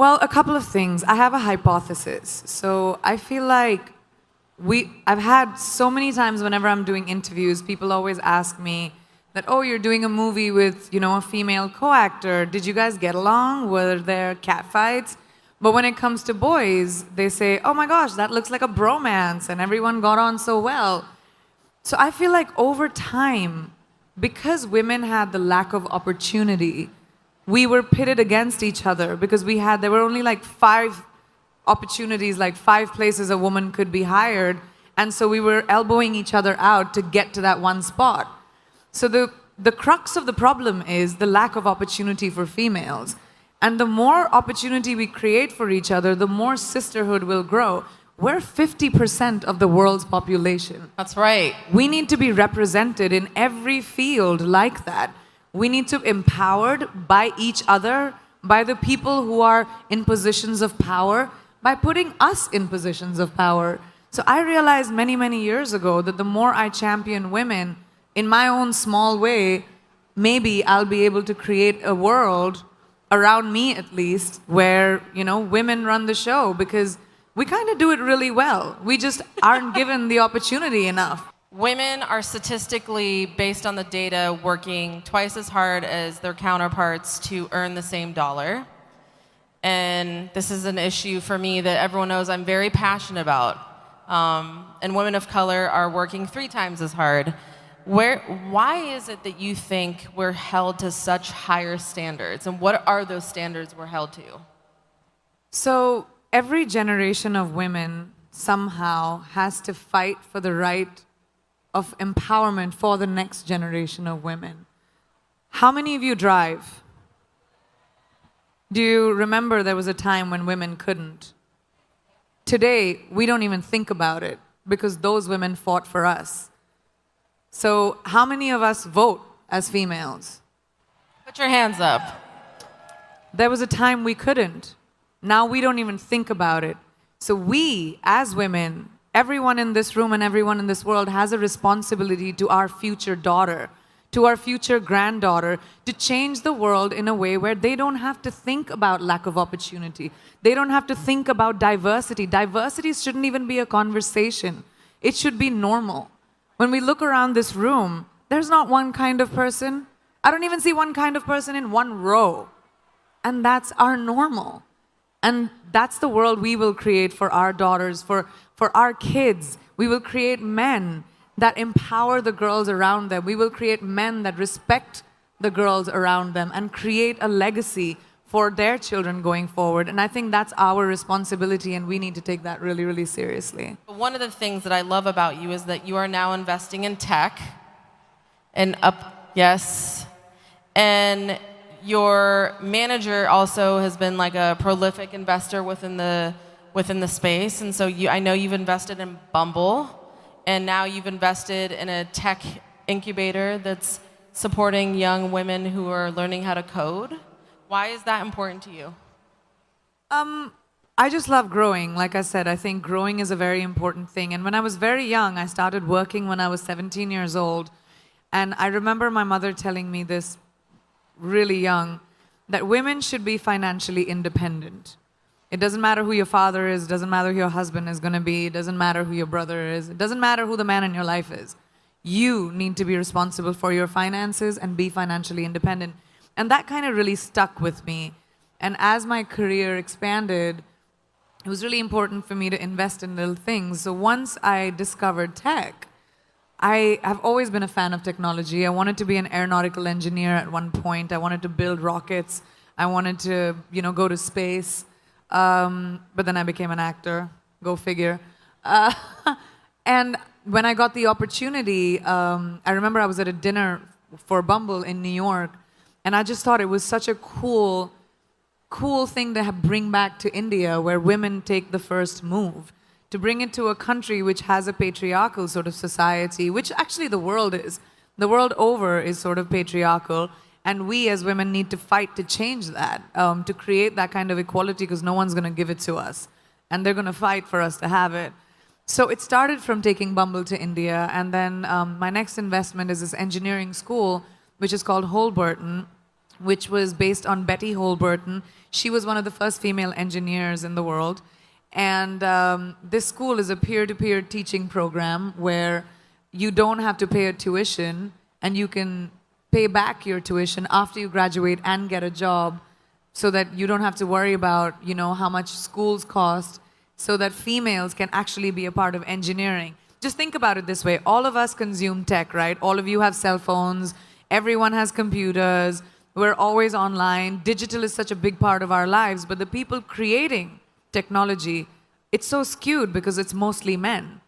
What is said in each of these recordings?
Well, a couple of things. I have a hypothesis. So I feel like I've had so many times whenever I'm doing interviews, people always ask me that, oh, you're doing a movie with, a female co-actor. Did you guys get along? Were there catfights? But when it comes to boys, they say, oh my gosh, that looks like a bromance and everyone got on so well. So I feel like over time, because women had the lack of opportunity, we were pitted against each other because there were only like 5 opportunities, like 5 places a woman could be hired. And so we were elbowing each other out to get to that one spot. So the crux of the problem is the lack of opportunity for females. And the more opportunity we create for each other, the more sisterhood will grow. We're 50% of the world's population. That's right. We need to be represented in every field like that. We need to be empowered by each other, by the people who are in positions of power, by putting us in positions of power. So I realized many, many years ago that the more I champion women, in my own small way, maybe I'll be able to create a world, around me at least, where, women run the show, because we kind of do it really well. We just aren't given the opportunity enough. Women are statistically, based on the data, working twice as hard as their counterparts to earn the same dollar. And this is an issue for me that everyone knows I'm very passionate about. And women of color are working 3 times as hard. Why is it that you think we're held to such higher standards? And what are those standards we're held to? So every generation of women somehow has to fight for the right of empowerment for the next generation of women. How many of you drive? Do you remember there was a time when women couldn't? Today, we don't even think about it because those women fought for us. So how many of us vote as females? Put your hands up. There was a time we couldn't. Now we don't even think about it. So we, as women, everyone in this room and everyone in this world has a responsibility to our future daughter, to our future granddaughter, to change the world in a way where they don't have to think about lack of opportunity. They don't have to think about diversity. Diversity shouldn't even be a conversation. It should be normal. When we look around this room, there's not one kind of person. I don't even see one kind of person in one row. And that's our normal. And that's the world we will create for our daughters, for our kids. We will create men that empower the girls around them. We will create men that respect the girls around them and create a legacy for their children going forward. And I think that's our responsibility, and we need to take that really, really seriously. One of the things that I love about you is that you are now investing in tech and yes. And your manager also has been like a prolific investor within the space. And so I know you've invested in Bumble, and now you've invested in a tech incubator that's supporting young women who are learning how to code. Why is that important to you? I just love growing. Like I said, I think growing is a very important thing. And when I was very young, I started working when I was 17 years old. And I remember my mother telling me this really young, that women should be financially independent. It doesn't matter who your father is, it doesn't matter who your husband is going to be, it doesn't matter who your brother is, it doesn't matter who the man in your life is. You need to be responsible for your finances and be financially independent. And that kind of really stuck with me. And as my career expanded, it was really important for me to invest in little things. So once I discovered tech, I have always been a fan of technology. I wanted to be an aeronautical engineer at one point. I wanted to build rockets. I wanted to, go to space. But then I became an actor. Go figure. And when I got the opportunity, I remember I was at a dinner for Bumble in New York, and I just thought it was such a cool thing to bring back to India, where women take the first move. To bring it to a country which has a patriarchal sort of society, which actually the world is. The world over is sort of patriarchal, and we as women need to fight to change that, to create that kind of equality, because no one's going to give it to us. And they're going to fight for us to have it. So it started from taking Bumble to India, and then my next investment is this engineering school, which is called Holberton, which was based on Betty Holberton. She was one of the first female engineers in the world. And this school is a peer-to-peer teaching program where you don't have to pay a tuition and you can pay back your tuition after you graduate and get a job so that you don't have to worry about, you know, how much schools cost, so that females can actually be a part of engineering. Just think about it this way. All of us consume tech, right? All of you have cell phones. Everyone has computers. We're always online. Digital is such a big part of our lives, but the people creating technology, it's so skewed because it's mostly men.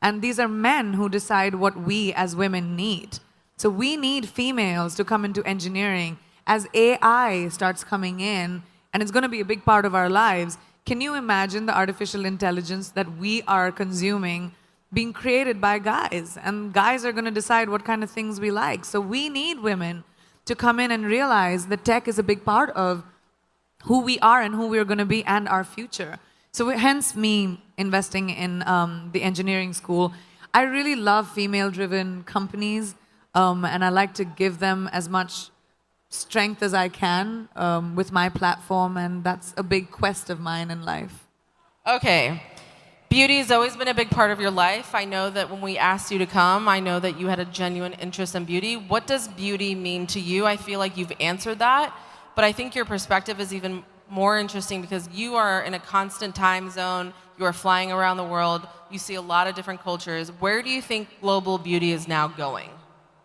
And these are men who decide what we as women need. So we need females to come into engineering. As AI starts coming in, and it's going to be a big part of our lives, can you imagine the artificial intelligence that we are consuming being created by guys? And guys are going to decide what kind of things we like. So we need women to come in and realize that tech is a big part of who we are and who we're going to be and our future. So hence me investing in the engineering school. I really love female-driven companies, and I like to give them as much strength as I can with my platform, and that's a big quest of mine in life. Okay. Beauty has always been a big part of your life. I know that when we asked you to come, I know that you had a genuine interest in beauty. What does beauty mean to you? I feel like you've answered that, but I think your perspective is even more interesting because you are in a constant time zone. You are flying around the world. You see a lot of different cultures. Where do you think global beauty is now going?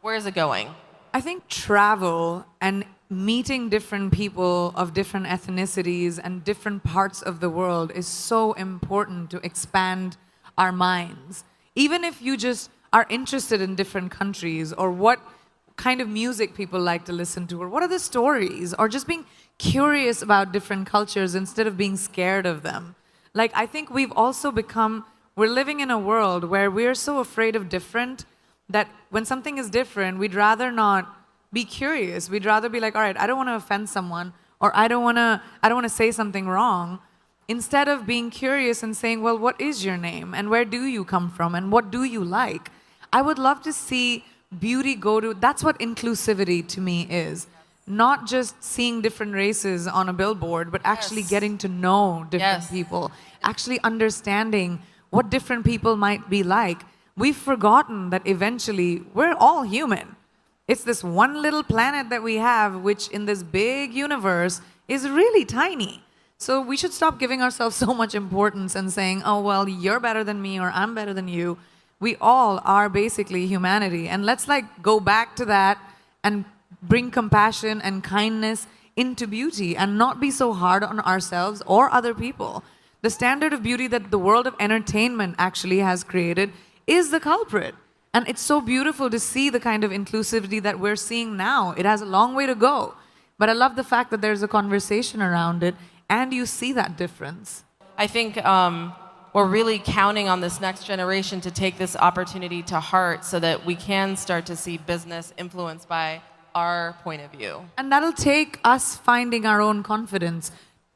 Where is it going? I think travel and meeting different people of different ethnicities and different parts of the world is so important to expand our minds. Even if you just are interested in different countries, or what kind of music people like to listen to, or what are the stories, or just being curious about different cultures instead of being scared of them. Like, I think we've also become, we're living in a world where we're so afraid of different that when something is different, we'd rather not be curious. We'd rather be like, all right, I don't want to offend someone, or I don't want to say something wrong, instead of being curious and saying, well, what is your name, and where do you come from, and what do you like? I would love to see beauty go to, that's what inclusivity to me is. Not just seeing different races on a billboard, but actually getting to know different people, actually understanding what different people might be like. We've forgotten that eventually we're all human. It's this one little planet that we have, which in this big universe is really tiny. So we should stop giving ourselves so much importance and saying, oh, well, you're better than me, or I'm better than you. We all are basically humanity. And let's go back to that and bring compassion and kindness into beauty and not be so hard on ourselves or other people. The standard of beauty that the world of entertainment actually has created is the culprit. And it's so beautiful to see the kind of inclusivity that we're seeing now. It has a long way to go. But I love the fact that there's a conversation around it and you see that difference. I think we're really counting on this next generation to take this opportunity to heart so that we can start to see business influenced by our point of view. And that'll take us finding our own confidence.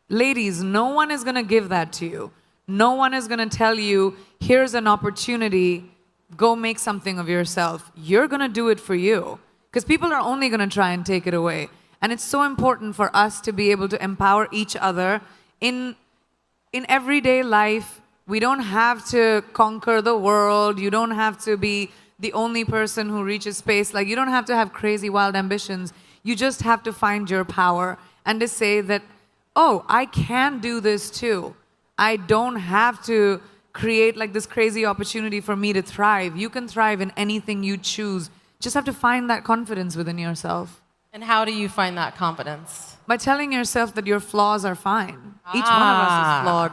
Ladies, no one is going to give that to you. No one is going to tell you, here's an opportunity, go make something of yourself. You're going to do it for you. Because people are only going to try and take it away. And it's so important for us to be able to empower each other in everyday life. We don't have to conquer the world. You don't have to be the only person who reaches space. Like, you don't have to have crazy, wild ambitions. You just have to find your power and to say that, oh, I can do this too. I don't have to create like this crazy opportunity for me to thrive. You can thrive in anything you choose. Just have to find that confidence within yourself. And how do you find that confidence? By telling yourself that your flaws are fine. Each one of us is flawed.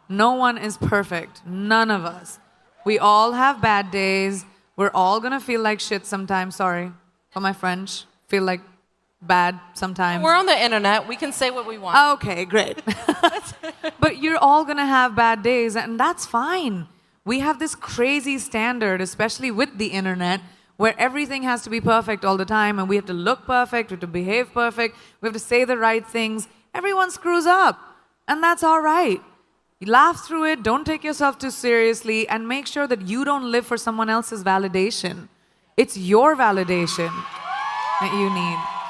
No one is perfect. None of us. We all have bad days. We're all going to feel like shit sometimes. Sorry for my French. Feel like bad sometimes. We're on the internet. We can say what we want. Okay, great. But you're all going to have bad days, and that's fine. We have this crazy standard, especially with the internet, where everything has to be perfect all the time, and we have to look perfect, we have to behave perfect, we have to say the right things. Everyone screws up, and that's all right. You laugh through it, don't take yourself too seriously, and make sure that you don't live for someone else's validation. It's your validation that you need.